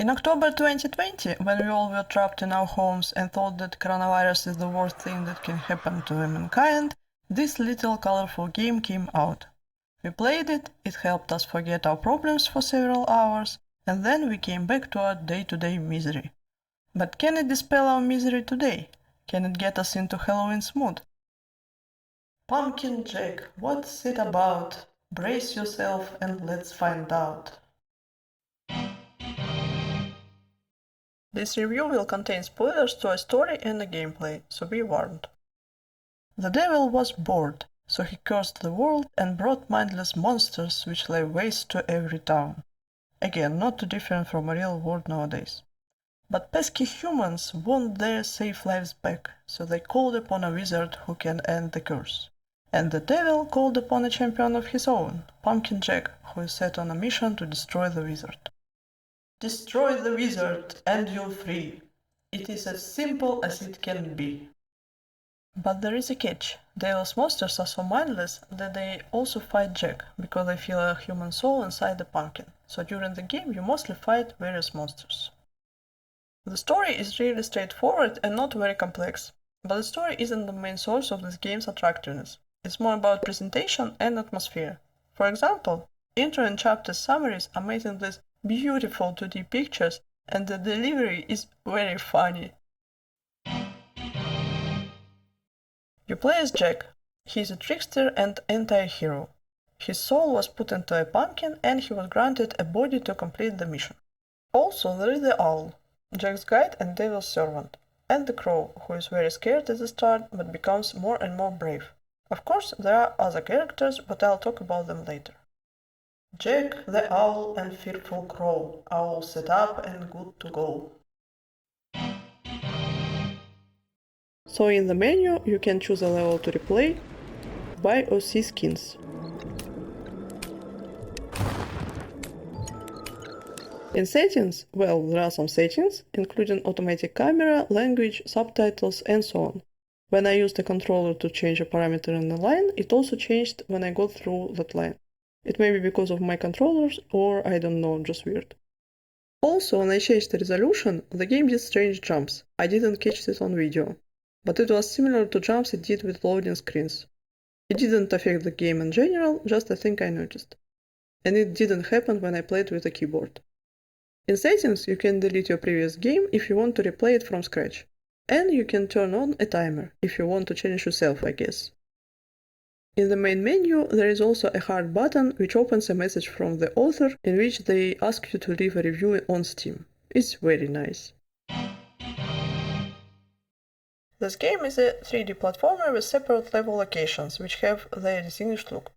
In October 2020, when we all were trapped in our homes and thought that coronavirus is the worst thing that can happen to mankind, this little colorful game came out. We played it, it helped us forget our problems for several hours, and then we came back to our day-to-day misery. But can it dispel our misery today? Can it get us into Halloween's mood? Pumpkin Jack, what's it about? Brace yourself and let's find out. This review will contain spoilers to a story and a gameplay, so be warned. The devil was bored, so he cursed the world and brought mindless monsters which lay waste to every town. Again, not too different from a real world nowadays. But pesky humans want their safe lives back, so they called upon a wizard who can end the curse. And the devil called upon a champion of his own, Pumpkin Jack, who is set on a mission to destroy the wizard. Destroy the wizard and you're free. It is as simple as it can be. But there is a catch. Devil's monsters are so mindless that they also fight Jack, because they feel a human soul inside the pumpkin. So during the game you mostly fight various monsters. The story is really straightforward and not very complex, but the story isn't the main source of this game's attractiveness. It's more about presentation and atmosphere. For example, intro and chapter summaries are made in these beautiful 2D pictures, and the delivery is very funny. You play as Jack. He is a trickster and anti-hero. His soul was put into a pumpkin and he was granted a body to complete the mission. Also, there is the owl, Jack's guide and devil's servant, and the crow, who is very scared at the start but becomes more and more brave. Of course, there are other characters, but I'll talk about them later. Jack the Owl and Fearful Crow, all set up and good to go. So in the menu you can choose a level to replay, buy or see skins. In settings, well, there are some settings, including automatic camera, language, subtitles and so on. When I used the controller to change a parameter in the line, it also changed when I go through that line. It may be because of my controllers, or I don't know, just weird. Also, when I changed the resolution, the game did strange jumps. I didn't catch it on video, but it was similar to jumps it did with loading screens. It didn't affect the game in general, just a thing I noticed. And it didn't happen when I played with a keyboard. In settings, you can delete your previous game if you want to replay it from scratch. And you can turn on a timer, if you want to challenge yourself, I guess. In the main menu, there is also a heart button which opens a message from the author in which they ask you to leave a review on Steam. It's very nice. This game is a 3D platformer with separate level locations which have their distinguished look.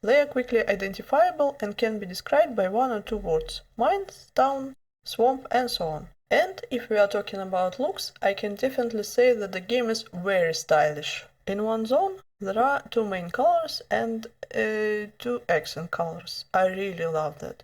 They are quickly identifiable and can be described by one or two words: mines, town, swamp and so on. And if we are talking about looks, I can definitely say that the game is very stylish. In one zone, there are two main colors and two accent colors. I really love that.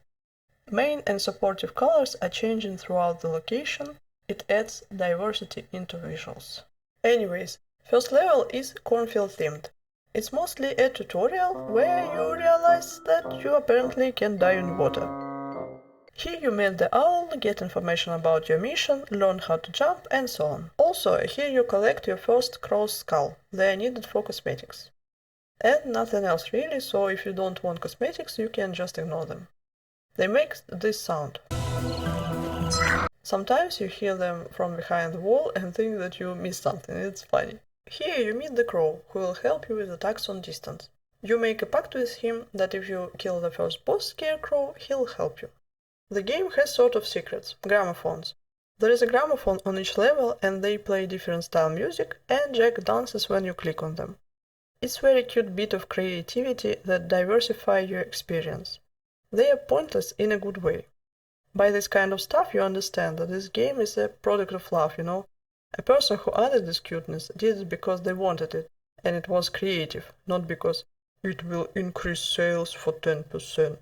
Main and supportive colors are changing throughout the location. It adds diversity into visuals. Anyways, first level is cornfield themed. It's mostly a tutorial where you realize that you apparently can die in water. Here you meet the owl, get information about your mission, learn how to jump and so on. Also, here you collect your first crow's skull. They are needed for cosmetics. And nothing else really, so if you don't want cosmetics, you can just ignore them. They make this sound. Sometimes you hear them from behind the wall and think that you missed something, it's funny. Here you meet the crow, who will help you with attacks on distance. You make a pact with him that if you kill the first boss scarecrow, he'll help you. The game has sort of secrets, gramophones. There is a gramophone on each level and they play different style music, and Jack dances when you click on them. It's a very cute bit of creativity that diversify your experience. They are pointless in a good way. By this kind of stuff you understand that this game is a product of love, you know? A person who added this cuteness did it because they wanted it, and it was creative, not because it will increase sales for 10%.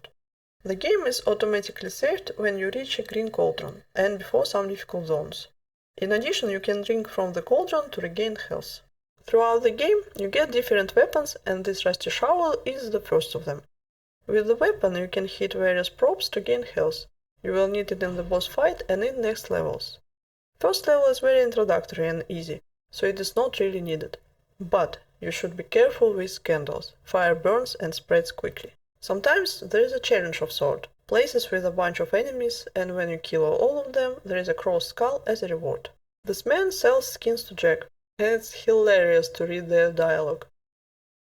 The game is automatically saved when you reach a green cauldron, and before some difficult zones. In addition, you can drink from the cauldron to regain health. Throughout the game, you get different weapons, and this rusty shovel is the first of them. With the weapon, you can hit various props to gain health. You will need it in the boss fight and in next levels. First level is very introductory and easy, so it is not really needed. But you should be careful with candles, fire burns and spreads quickly. Sometimes there is a challenge of sort, places with a bunch of enemies, and when you kill all of them, there is a crossed skull as a reward. This man sells skins to Jack, and it's hilarious to read their dialogue.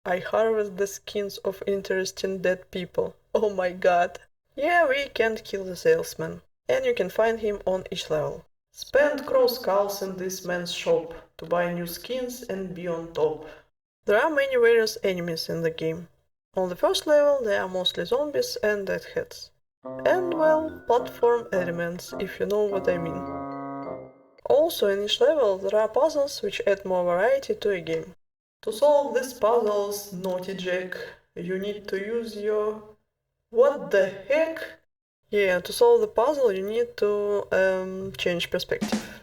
I harvest the skins of interesting dead people. Oh my god. Yeah, we can't kill the salesman, and you can find him on each level. Spend cross skulls in this man's shop to buy new skins and be on top. There are many various enemies in the game. On the first level they are mostly zombies and deadheads. And well, platform elements, if you know what I mean. Also in each level there are puzzles which add more variety to a game. To solve these puzzles, naughty Jack, you need to use your... What the heck? Yeah, to solve the puzzle you need to change perspective.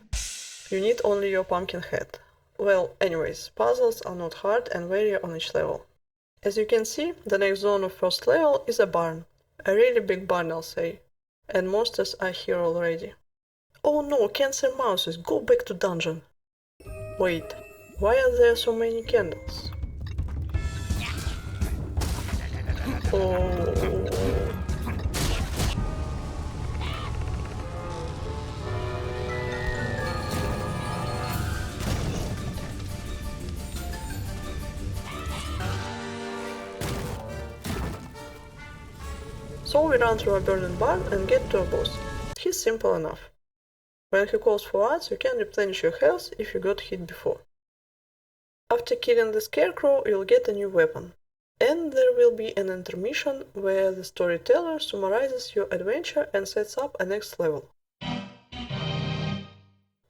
You need only your pumpkin head. Well, anyways, puzzles are not hard and vary on each level. As you can see, the next zone of first level is a barn. A really big barn, I'll say. And monsters are here already. Oh no, cancer mouses, go back to dungeon. Wait, why are there so many candles? Oh... So we run through a burning barn and get to a boss. He's simple enough. When he calls for ads, you can replenish your health if you got hit before. After killing the scarecrow, you'll get a new weapon. And there will be an intermission where the storyteller summarizes your adventure and sets up a next level.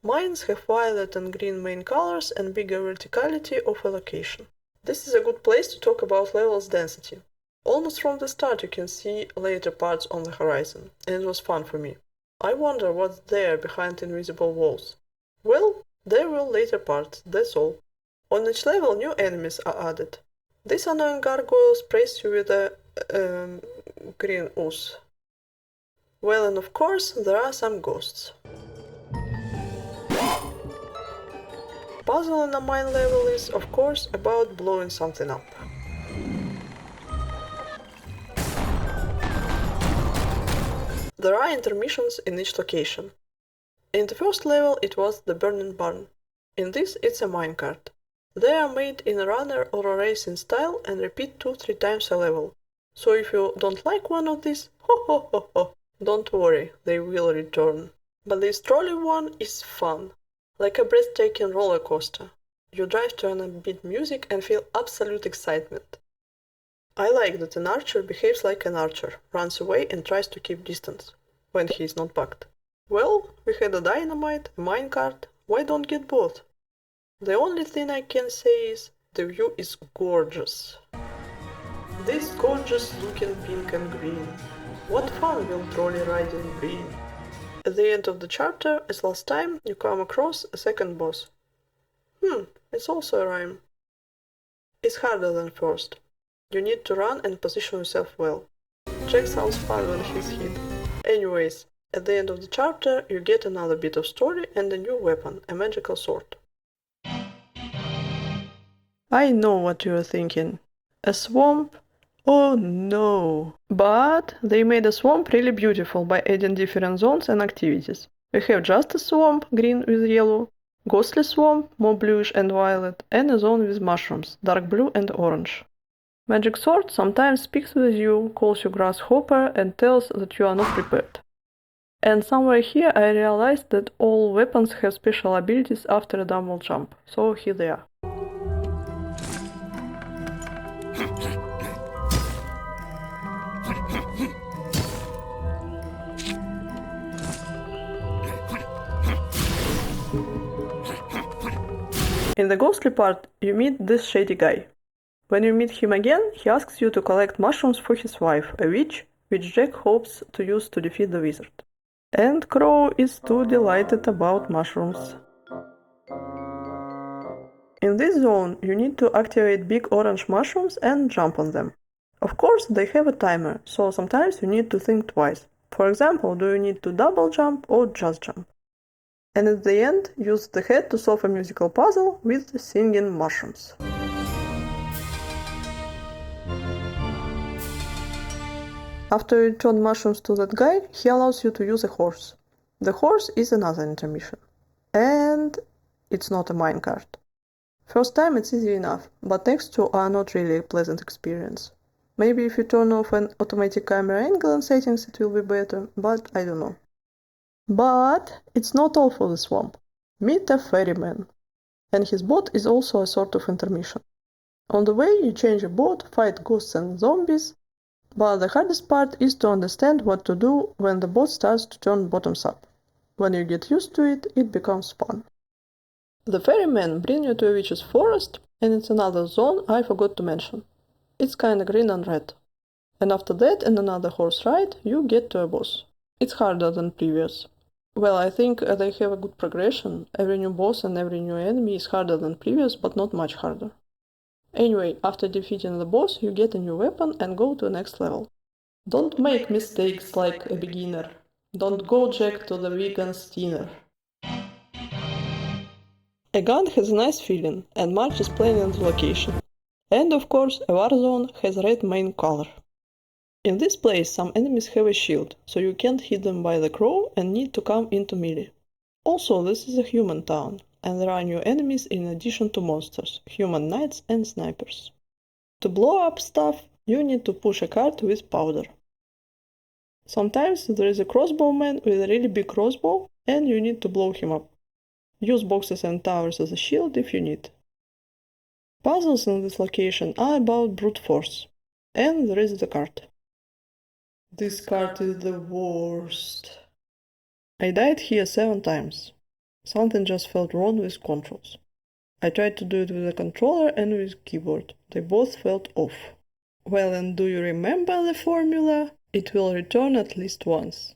Mines have violet and green main colors and bigger verticality of allocation. This is a good place to talk about levels density. Almost from the start you can see later parts on the horizon, and it was fun for me. I wonder what's there behind invisible walls. Well, there will later parts, that's all. On each level new enemies are added. This annoying gargoyle sprays you with a green ooze. Well, and of course there are some ghosts. Puzzle in a mine level is, of course, about blowing something up. There are intermissions in each location. In the first level it was the burning barn. In this it's a minecart. They are made in a runner or a racing style and repeat 2-3 times a level. So if you don't like one of these, don't worry, they will return. But this trolley one is fun. Like a breathtaking roller coaster. You drive to an upbeat music and feel absolute excitement. I like that an archer behaves like an archer, runs away and tries to keep distance, when he is not bugged. Well, we had a dynamite, a minecart, why don't get both? The only thing I can say is, the view is gorgeous. This gorgeous looking pink and green. What fun will trolley riding bring? At the end of the chapter, as last time, you come across a second boss. It's also a rhyme. It's harder than first. You need to run and position yourself well. Jack sounds fun when he's hit. Anyways, at the end of the chapter you get another bit of story and a new weapon, a magical sword. I know what you are thinking. A swamp? Oh no! But they made a swamp really beautiful by adding different zones and activities. We have just a swamp, green with yellow, ghostly swamp, more bluish and violet, and a zone with mushrooms, dark blue and orange. Magic Sword sometimes speaks with you, calls you grasshopper, and tells that you are not prepared. And somewhere here I realized that all weapons have special abilities after a double jump, so here they are. In the ghostly part, you meet this shady guy. When you meet him again, he asks you to collect mushrooms for his wife, a witch, which Jack hopes to use to defeat the wizard. And Crow is too delighted about mushrooms. In this zone, you need to activate big orange mushrooms and jump on them. Of course, they have a timer, so sometimes you need to think twice. For example, do you need to double jump or just jump? And at the end, use the head to solve a musical puzzle with singing mushrooms. After you return mushrooms to that guy, he allows you to use a horse. The horse is another intermission. And it's not a minecart. First time it's easy enough, but next two are not really a pleasant experience. Maybe if you turn off an automatic camera angle and settings it will be better, but I don't know. But it's not all for the swamp. Meet a ferryman. And his boat is also a sort of intermission. On the way you change your boat, fight ghosts and zombies, but the hardest part is to understand what to do when the boat starts to turn bottoms up. When you get used to it, it becomes fun. The ferrymen bring you to a witch's forest, and it's another zone I forgot to mention. It's kinda green and red. And after that and another horse ride, you get to a boss. It's harder than previous. Well, I think they have a good progression. Every new boss and every new enemy is harder than previous, but not much harder. Anyway, after defeating the boss, you get a new weapon and go to the next level. Don't make mistakes like a beginner. Don't go Jack to the vegan's dinner. A gun has a nice feeling, and March is playing in the location. And of course, a war zone has a red main color. In this place, some enemies have a shield, so you can't hit them by the crow and need to come into melee. Also, this is a human town, and there are new enemies in addition to monsters, human knights and snipers. To blow up stuff, you need to push a cart with powder. Sometimes there is a crossbowman with a really big crossbow, and you need to blow him up. Use boxes and towers as a shield if you need. Puzzles in this location are about brute force. And there is the cart. This cart is the worst. I died here 7 times. Something just felt wrong with controls. I tried to do it with a controller and with keyboard. They both felt off. Well, and do you remember the formula? It will return at least once.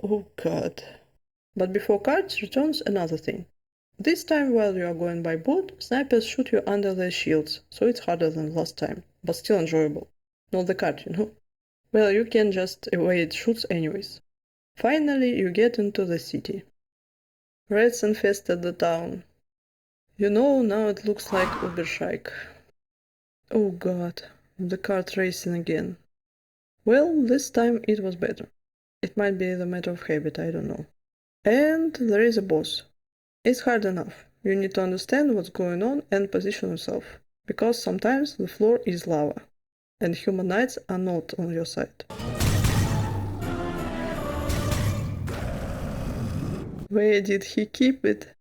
Oh god. But before cards returns another thing. This time while you are going by boat, snipers shoot you under their shields, so it's harder than last time, but still enjoyable. Not the card, you know. Well, you can just evade shoots anyways. Finally, you get into the city. Rats infested the town. You know, now it looks like Uberschike. Oh god, the kart racing again. Well, this time it was better. It might be the matter of habit, I don't know. And there is a boss. It's hard enough. You need to understand what's going on and position yourself, because sometimes the floor is lava, and human knights are not on your side. Where did he keep it?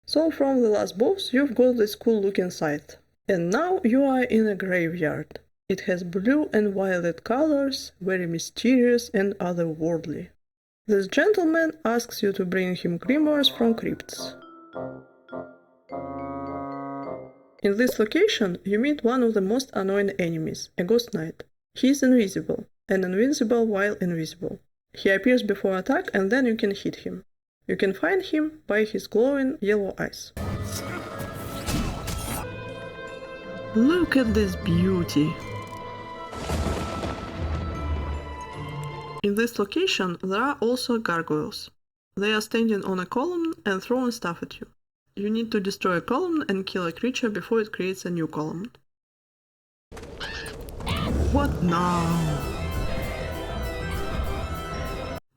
So from the last boss you've got this cool looking scythe. And now you are in a graveyard. It has blue and violet colors, very mysterious and otherworldly. This gentleman asks you to bring him grimoires from crypts. In this location you meet one of the most annoying enemies, a ghost knight. He is invisible, and invincible while invisible. He appears before attack and then you can hit him. You can find him by his glowing yellow eyes. Look at this beauty! In this location there are also gargoyles. They are standing on a column and throwing stuff at you. You need to destroy a column and kill a creature before it creates a new column. What now?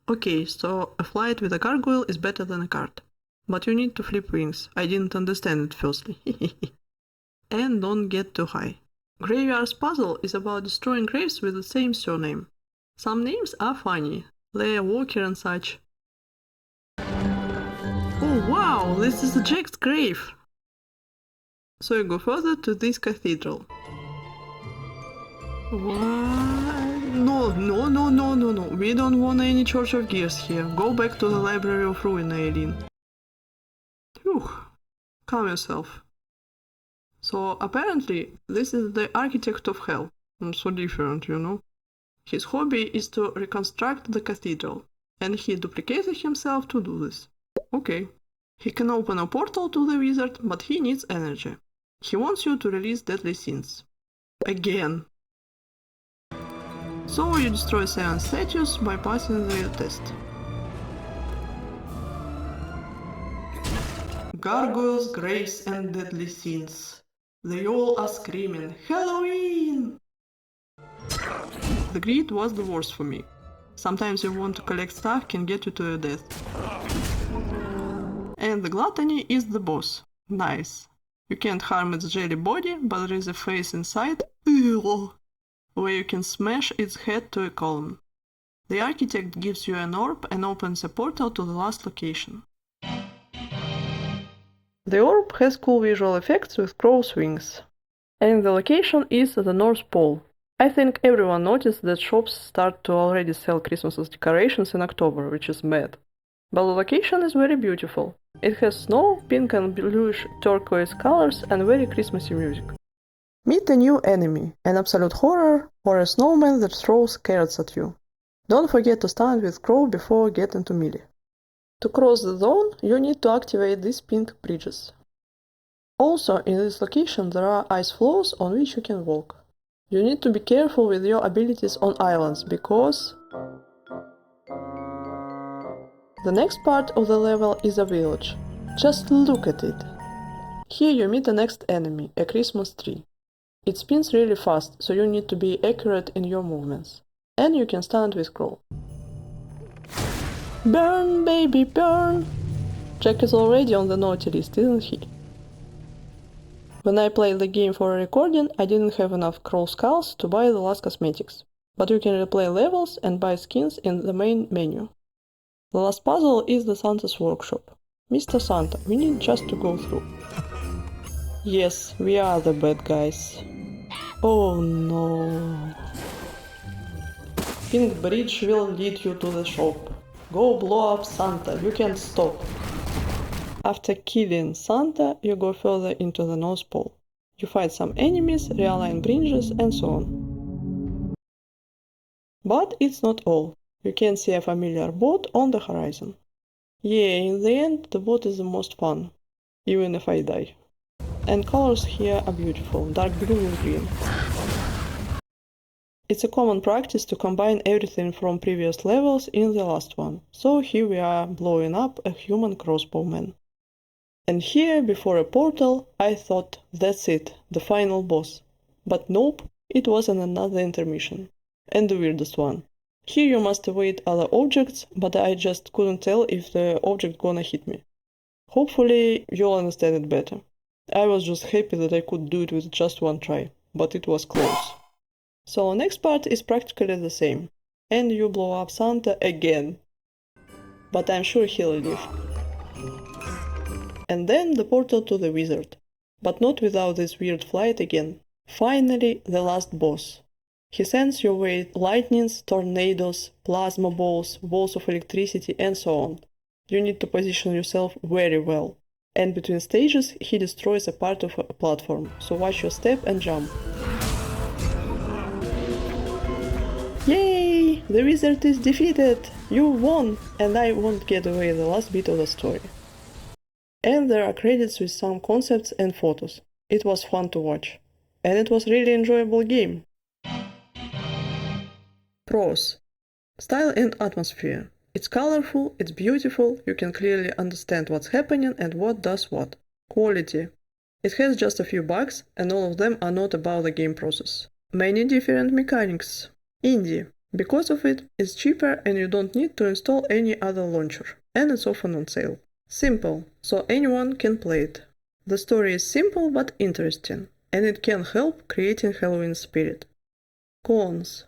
Okay, so a flight with a gargoyle is better than a cart. But you need to flip wings. I didn't understand it firstly. And don't get too high. Graveyard's puzzle is about destroying graves with the same surname. Some names are funny. Leia Walker and such. Oh wow, this is Jack's grave! So you go further to this cathedral. What? No, we don't want any Church of Gears here. Go back to the Library of Ruin, Eileen. Phew, calm yourself. So apparently, this is the architect of hell. So different, you know. His hobby is to reconstruct the cathedral, and he duplicated himself to do this. Okay. He can open a portal to the wizard, but he needs energy. He wants you to release deadly sins. Again. So you destroy 7 statues by passing the test. Gargoyles, graves and deadly scenes. They all are screaming, Halloween! The greed was the worst for me. Sometimes you want to collect stuff can get you to your death. And the gluttony is the boss. Nice. You can't harm its jelly body, but there is a face inside, where you can smash its head to a column. The architect gives you an orb and opens a portal to the last location. The orb has cool visual effects with crow's wings. And the location is the North Pole. I think everyone noticed that shops start to already sell Christmas decorations in October, which is mad. But the location is very beautiful. It has snow, pink and bluish turquoise colors and very Christmassy music. Meet a new enemy, an absolute horror, or a snowman that throws carrots at you. Don't forget to stand with Crow before getting to melee. To cross the zone, you need to activate these pink bridges. Also, in this location there are ice floors on which you can walk. You need to be careful with your abilities on islands, because the next part of the level is a village. Just look at it. Here you meet the next enemy, a Christmas tree. It spins really fast, so you need to be accurate in your movements. And you can stand with Crow. Burn, baby, burn! Jack is already on the naughty list, isn't he? When I played the game for a recording, I didn't have enough Crow skulls to buy the last cosmetics. But you can replay levels and buy skins in the main menu. The last puzzle is the Santa's workshop. Mr. Santa, we need just to go through. Yes, we are the bad guys. Oh no. Pink bridge will lead you to the shop. Go blow up Santa, you can't stop. After killing Santa, you go further into the North Pole. You fight some enemies, realign bridges and so on. But it's not all. You can see a familiar boat on the horizon. Yeah, in the end, the boat is the most fun, even if I die. And colors here are beautiful, dark blue and green. It's a common practice to combine everything from previous levels in the last one, so here we are blowing up a human crossbowman. And here, before a portal, I thought, that's it, the final boss. But nope, it was another intermission. And the weirdest one. Here you must avoid other objects, but I just couldn't tell if the object gonna hit me. Hopefully you'll understand it better. I was just happy that I could do it with just one try, but it was close. So next part is practically the same, and you blow up Santa again. But I'm sure he'll live. And then the portal to the wizard, but not without this weird flight again. Finally, the last boss. He sends your way lightnings, tornadoes, plasma balls, balls of electricity and so on. You need to position yourself very well. And between stages he destroys a part of a platform, so watch your step and jump. Yay! The wizard is defeated! You won! And I won't get away the last bit of the story. And there are credits with some concepts and photos. It was fun to watch. And it was really enjoyable game. Pros. Style and atmosphere. It's colorful, it's beautiful, you can clearly understand what's happening and what does what. Quality. It has just a few bugs, and all of them are not about the game process. Many different mechanics. Indie. Because of it, it's cheaper and you don't need to install any other launcher, and it's often on sale. Simple, so anyone can play it. The story is simple but interesting, and it can help creating Halloween spirit. Cons.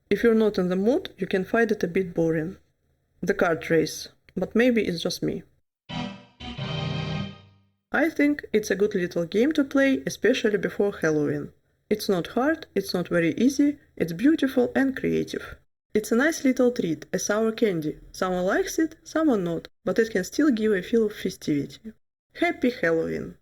If you're not in the mood, you can find it a bit boring. The kart race, but maybe it's just me. I think it's a good little game to play, especially before Halloween. It's not hard, it's not very easy, it's beautiful and creative. It's a nice little treat, a sour candy. Someone likes it, someone not, but it can still give a feel of festivity. Happy Halloween!